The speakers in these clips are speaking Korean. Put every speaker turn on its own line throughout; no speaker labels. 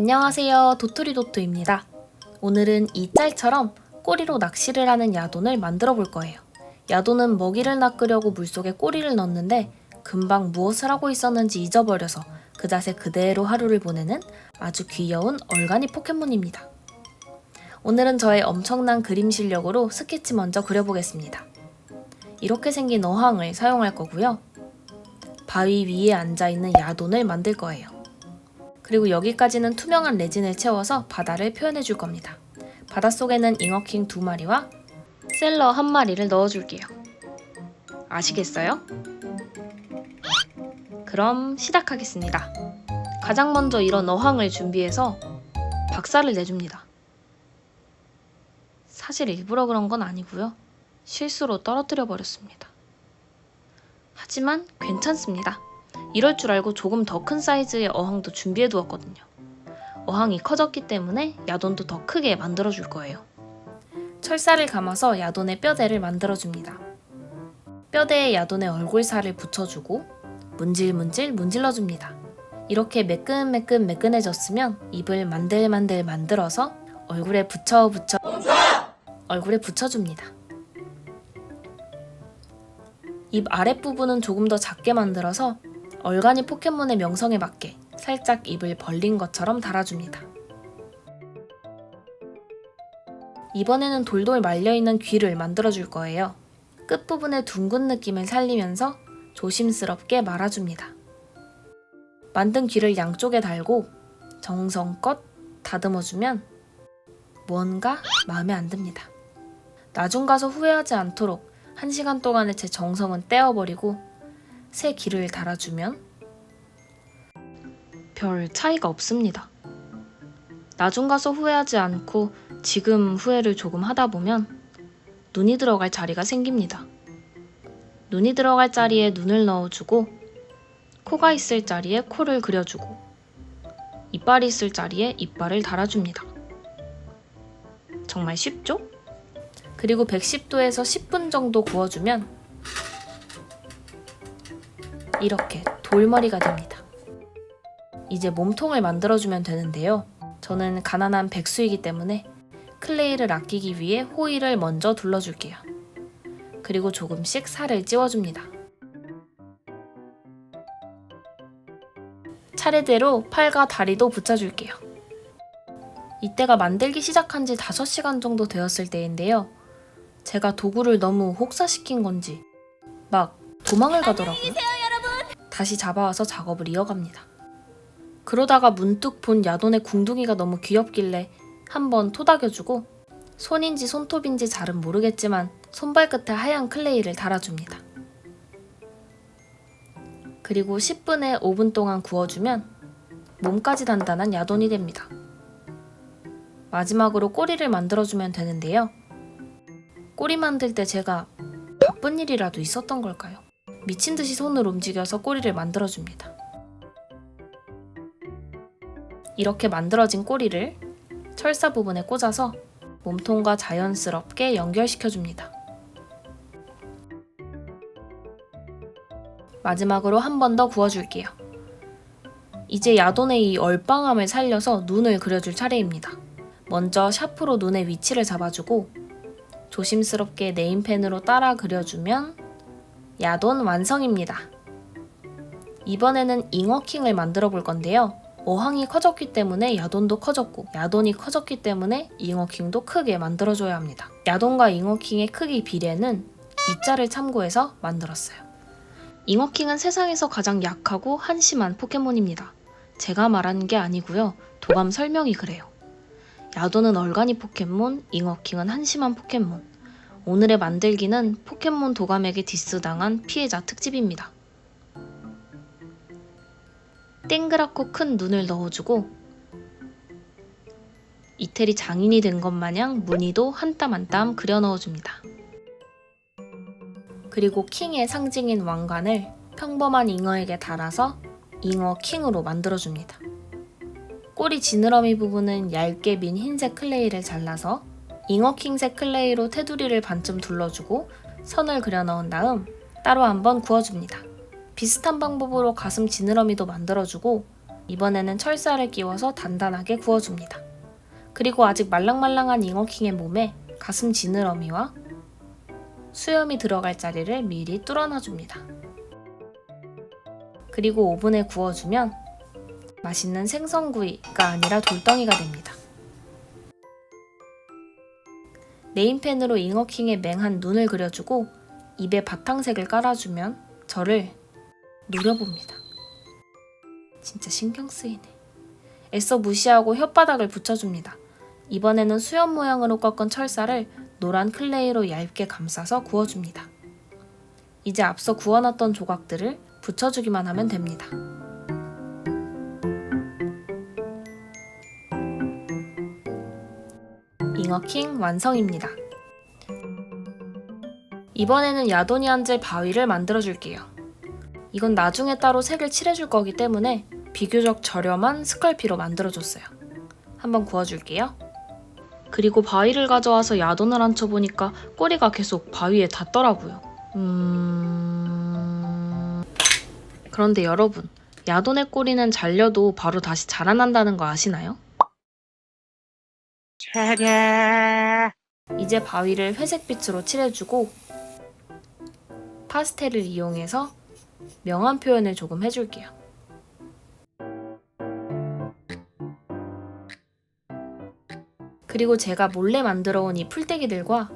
안녕하세요, 도토리도토입니다. 오늘은 이 짤처럼 꼬리로 낚시를 하는 야돈을 만들어 볼 거예요. 야돈은 먹이를 낚으려고 물속에 꼬리를 넣는데 금방 무엇을 하고 있었는지 잊어버려서 그 자세 그대로 하루를 보내는 아주 귀여운 얼간이 포켓몬입니다. 오늘은 저의 엄청난 그림 실력으로 스케치 먼저 그려보겠습니다. 이렇게 생긴 어항을 사용할 거고요. 바위 위에 앉아있는 야돈을 만들 거예요. 그리고 여기까지는 투명한 레진을 채워서 바다를 표현해 줄 겁니다. 바닷속에는 잉어킹 2마리와 셀러 1마리를 넣어줄게요. 아시겠어요? 그럼 시작하겠습니다. 가장 먼저 이런 어항을 준비해서 박살을 내줍니다. 사실 일부러 그런 건 아니고요. 실수로 떨어뜨려 버렸습니다. 하지만 괜찮습니다. 이럴 줄 알고 조금 더 큰 사이즈의 어항도 준비해 두었거든요. 어항이 커졌기 때문에 야돈도 더 크게 만들어 줄 거예요. 철사를 감아서 야돈의 뼈대를 만들어 줍니다. 뼈대에 야돈의 얼굴살을 붙여주고 문질문질 문질러 줍니다. 이렇게 매끈해졌으면 입을 만들만들 만들어서 얼굴에 붙여줍니다. 입 아랫부분은 조금 더 작게 만들어서 얼간이 포켓몬의 명성에 맞게 살짝 입을 벌린 것처럼 달아줍니다. 이번에는 돌돌 말려있는 귀를 만들어줄 거예요. 끝부분의 둥근 느낌을 살리면서 조심스럽게 말아줍니다. 만든 귀를 양쪽에 달고 정성껏 다듬어주면 뭔가 마음에 안 듭니다. 나중 가서 후회하지 않도록 1시간 동안의 제 정성은 떼어버리고 새 귀를 달아주면 별 차이가 없습니다. 나중 가서 후회하지 않고 지금 후회를 조금 하다 보면 눈이 들어갈 자리가 생깁니다. 눈이 들어갈 자리에 눈을 넣어주고 코가 있을 자리에 코를 그려주고 이빨이 있을 자리에 이빨을 달아줍니다. 정말 쉽죠? 그리고 110도에서 10분 정도 구워주면 이렇게 돌머리가 됩니다. 이제 몸통을 만들어주면 되는데요. 저는 가난한 백수이기 때문에 클레이를 아끼기 위해 호일을 먼저 둘러줄게요. 그리고 조금씩 살을 찌워줍니다. 차례대로 팔과 다리도 붙여줄게요. 이때가 만들기 시작한 지 5시간 정도 되었을 때인데요. 제가 도구를 너무 혹사시킨 건지 막 도망을 가더라고요. 다시 잡아와서 작업을 이어갑니다. 그러다가 문득 본 야돈의 궁둥이가 너무 귀엽길래 한번 토닥여주고 손인지 손톱인지 잘은 모르겠지만 손발끝에 하얀 클레이를 달아줍니다. 그리고 10분에 5분 동안 구워주면 몸까지 단단한 야돈이 됩니다. 마지막으로 꼬리를 만들어주면 되는데요. 꼬리 만들 때 제가 바쁜 일이라도 있었던 걸까요? 미친듯이 손을 움직여서 꼬리를 만들어줍니다. 이렇게 만들어진 꼬리를 철사 부분에 꽂아서 몸통과 자연스럽게 연결시켜줍니다. 마지막으로 한 번 더 구워줄게요. 이제 야돈의 이 얼빵함을 살려서 눈을 그려줄 차례입니다. 먼저 샤프로 눈의 위치를 잡아주고 조심스럽게 네임펜으로 따라 그려주면 야돈 완성입니다. 이번에는 잉어킹을 만들어 볼 건데요. 어항이 커졌기 때문에 야돈도 커졌고 야돈이 커졌기 때문에 잉어킹도 크게 만들어줘야 합니다. 야돈과 잉어킹의 크기 비례는 이 짤을 참고해서 만들었어요. 잉어킹은 세상에서 가장 약하고 한심한 포켓몬입니다. 제가 말하는 게 아니고요. 도감 설명이 그래요. 야돈은 얼간이 포켓몬, 잉어킹은 한심한 포켓몬. 오늘의 만들기는 포켓몬 도감에게 디스당한 피해자 특집입니다. 땡그랗고 큰 눈을 넣어주고 이태리 장인이 된 것 마냥 무늬도 한 땀 한 땀 그려 넣어줍니다. 그리고 킹의 상징인 왕관을 평범한 잉어에게 달아서 잉어킹으로 만들어줍니다. 꼬리 지느러미 부분은 얇게 민 흰색 클레이를 잘라서 잉어킹색 클레이로 테두리를 반쯤 둘러주고 선을 그려 넣은 다음 따로 한번 구워줍니다. 비슷한 방법으로 가슴 지느러미도 만들어주고 이번에는 철사를 끼워서 단단하게 구워줍니다. 그리고 아직 말랑말랑한 잉어킹의 몸에 가슴 지느러미와 수염이 들어갈 자리를 미리 뚫어놔줍니다. 그리고 오븐에 구워주면 맛있는 생선구이가 아니라 돌덩이가 됩니다. 네임펜으로 잉어킹의 맹한 눈을 그려주고 입에 바탕색을 깔아주면 저를 노려봅니다. 진짜 신경 쓰이네. 애써 무시하고 혓바닥을 붙여줍니다. 이번에는 수염 모양으로 꺾은 철사를 노란 클레이로 얇게 감싸서 구워줍니다. 이제 앞서 구워놨던 조각들을 붙여주기만 하면 됩니다. 잉어킹 완성입니다. 이번에는 야돈이 앉을 바위를 만들어줄게요. 이건 나중에 따로 색을 칠해줄 거기 때문에 비교적 저렴한 스컬피로 만들어줬어요. 한번 구워줄게요. 그리고 바위를 가져와서 야돈을 앉혀보니까 꼬리가 계속 바위에 닿더라고요. 그런데 여러분, 야돈의 꼬리는 잘려도 바로 다시 자라난다는 거 아시나요? 이제 바위를 회색빛으로 칠해주고 파스텔을 이용해서 명암 표현을 조금 해줄게요. 그리고 제가 몰래 만들어 온 이 풀떼기들과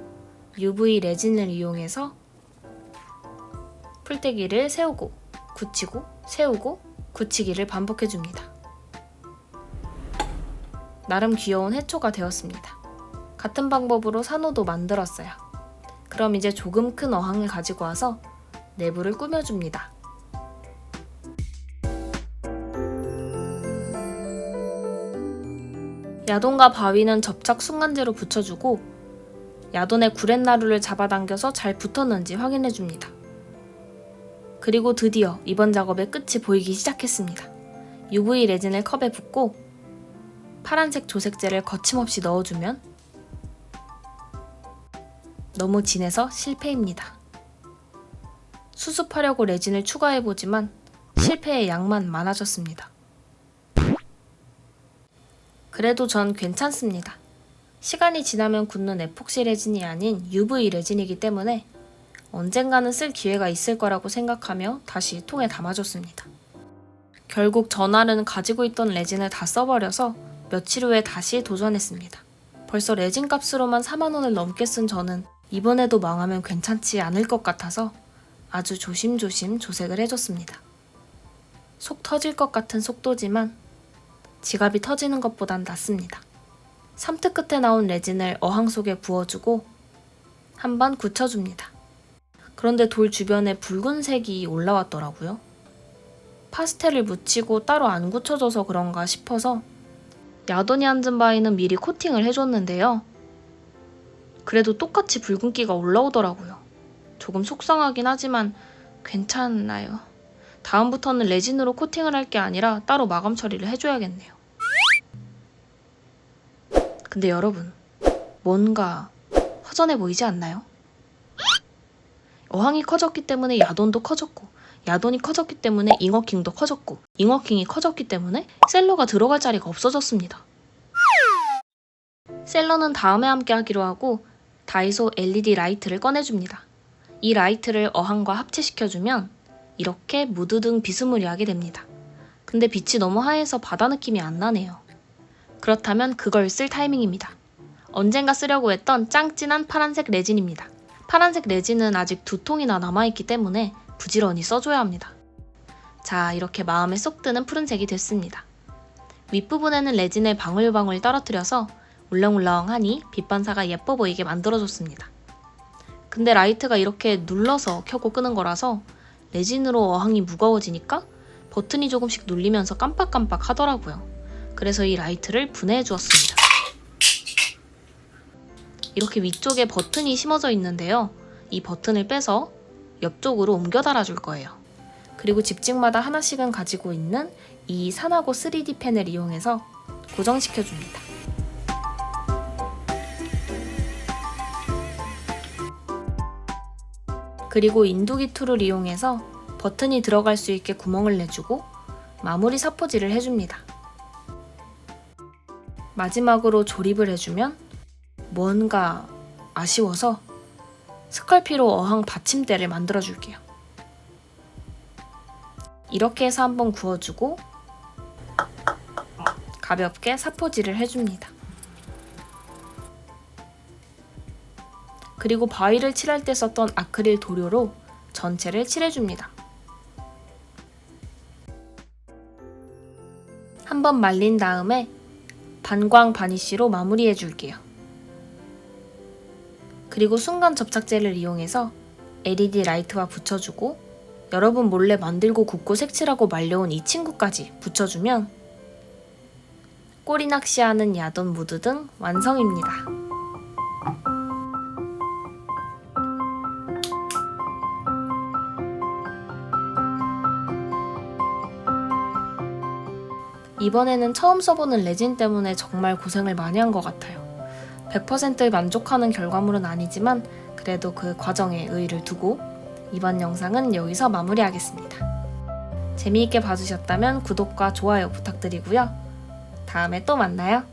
UV 레진을 이용해서 풀떼기를 세우고 굳히고 세우고 굳히기를 반복해줍니다. 나름 귀여운 해초가 되었습니다. 같은 방법으로 산호도 만들었어요. 그럼 이제 조금 큰 어항을 가지고 와서 내부를 꾸며줍니다. 야돈과 바위는 접착 순간제로 붙여주고 야돈의 구렛나루를 잡아당겨서 잘 붙었는지 확인해줍니다. 그리고 드디어 이번 작업의 끝이 보이기 시작했습니다. UV 레진을 컵에 붓고 파란색 조색제를 거침없이 넣어주면 너무 진해서 실패입니다. 수습하려고 레진을 추가해보지만 실패의 양만 많아졌습니다. 그래도 전 괜찮습니다. 시간이 지나면 굳는 에폭시 레진이 아닌 UV 레진이기 때문에 언젠가는 쓸 기회가 있을 거라고 생각하며 다시 통에 담아줬습니다. 결국 전날은 가지고 있던 레진을 다 써버려서 며칠 후에 다시 도전했습니다. 벌써 레진 값으로만 4만 원을 넘게 쓴 저는 이번에도 망하면 괜찮지 않을 것 같아서 아주 조심조심 조색을 해줬습니다. 속 터질 것 같은 속도지만 지갑이 터지는 것보단 낫습니다. 삼트 끝에 나온 레진을 어항 속에 부어주고 한번 굳혀줍니다. 그런데 돌 주변에 붉은색이 올라왔더라고요. 파스텔을 묻히고 따로 안 굳혀져서 그런가 싶어서 야돈이 앉은 바위는 미리 코팅을 해줬는데요. 그래도 똑같이 붉은기가 올라오더라고요. 조금 속상하긴 하지만 괜찮아요. 다음부터는 레진으로 코팅을 할 게 아니라 따로 마감 처리를 해줘야겠네요. 근데 여러분, 뭔가 허전해 보이지 않나요? 어항이 커졌기 때문에 야돈도 커졌고, 야돈이 커졌기 때문에 잉어킹도 커졌고, 잉어킹이 커졌기 때문에 셀러가 들어갈 자리가 없어졌습니다. 셀러는 다음에 함께 하기로 하고 다이소 LED 라이트를 꺼내줍니다. 이 라이트를 어항과 합체시켜주면 이렇게 무드등 비스무리하게 됩니다. 근데 빛이 너무 하얘서 바다 느낌이 안 나네요. 그렇다면 그걸 쓸 타이밍입니다. 언젠가 쓰려고 했던 짱진한 파란색 레진입니다. 파란색 레진은 아직 2통이나 남아있기 때문에 부지런히 써줘야 합니다. 자, 이렇게 마음에 쏙 드는 푸른색이 됐습니다. 윗부분에는 레진을 방울방울 떨어뜨려서 울렁울렁하니 빛 반사가 예뻐 보이게 만들어줬습니다. 근데 라이트가 이렇게 눌러서 켜고 끄는 거라서 레진으로 어항이 무거워지니까 버튼이 조금씩 눌리면서 깜빡깜빡 하더라고요. 그래서 이 라이트를 분해해 주었습니다. 이렇게 위쪽에 버튼이 심어져 있는데요. 이 버튼을 빼서 옆쪽으로 옮겨 달아줄 거예요. 그리고 집집마다 하나씩은 가지고 있는 이 사나고 3D 펜을 이용해서 고정시켜줍니다. 그리고 인두기 툴을 이용해서 버튼이 들어갈 수 있게 구멍을 내주고 마무리 사포질을 해줍니다. 마지막으로 조립을 해주면 뭔가 아쉬워서 스컬피로 어항 받침대를 만들어줄게요. 이렇게 해서 한번 구워주고 가볍게 사포질을 해줍니다. 그리고 바위를 칠할 때 썼던 아크릴 도료로 전체를 칠해줍니다. 한번 말린 다음에 반광 바니쉬로 마무리해줄게요. 그리고 순간 접착제를 이용해서 LED 라이트와 붙여주고 여러분 몰래 만들고 굽고 색칠하고 말려온 이 친구까지 붙여주면 꼬리 낚시하는 야돈 무드 등 완성입니다. 이번에는 처음 써보는 레진 때문에 정말 고생을 많이 한 것 같아요. 100% 만족하는 결과물은 아니지만 그래도 그 과정에 의의를 두고 이번 영상은 여기서 마무리하겠습니다. 재미있게 봐주셨다면 구독과 좋아요 부탁드리고요. 다음에 또 만나요.